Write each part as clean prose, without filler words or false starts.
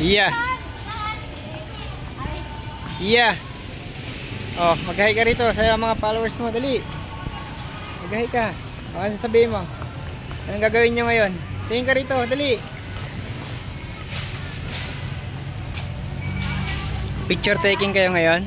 Iya. Iya. Oh, mag-hi ka rito sa mga followers mo, dali. Mag-hi ka. Ano sasabihin mo? Anong gagawin nyo ngayon? Tingin ka rito, dali. Picture taking kayo ngayon?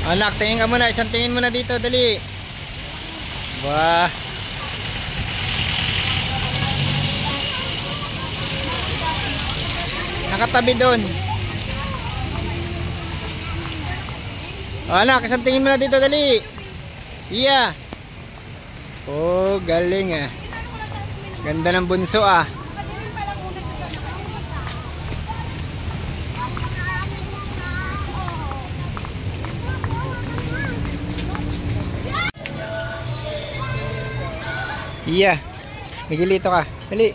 Anak, tingin ka muna. Isang tingin muna dito. Dali. Wah. Nakatabi doon. Anak, isang tingin muna dito. Dali. Iya. Oh, galing ah. Ganda ng bunso ah. Iya. Miguelito ka. Dali.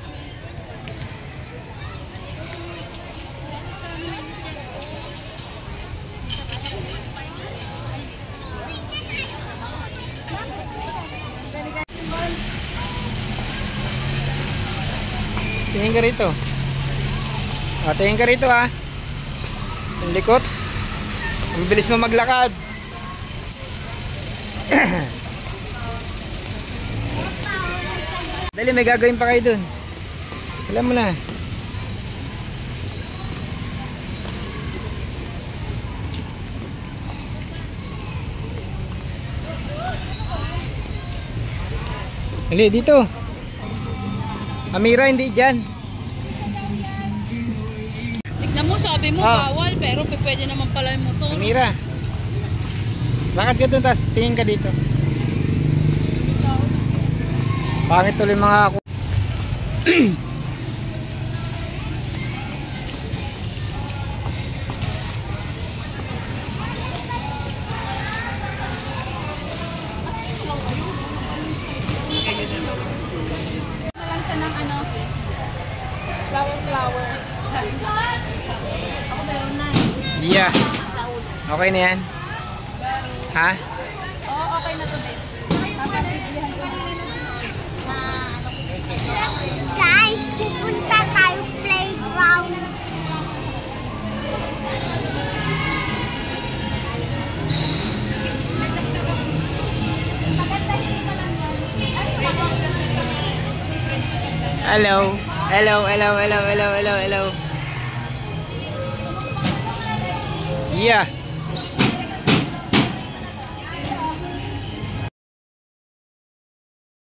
Tingin ka rito. Tingin ka rito ha. Ang likot. Ang bilis mo maglakad. Dali, may gagawin pa kayo dun. Alam mo na. Dali, dito. Amira, hindi dyan. Tignan mo, sabi mo bawal, pero pwede naman pala yung motor. Amira. Lakad ka dun, tas tingin ka dito. Bakit tuloy mga ako? Nalang siya ng ano? Flower. Ako meron na eh. Yeah. Okay na yan? Ha? Oo, okay na to din. Guys, pupunta tayo playground. Hello. Hello. Yeah.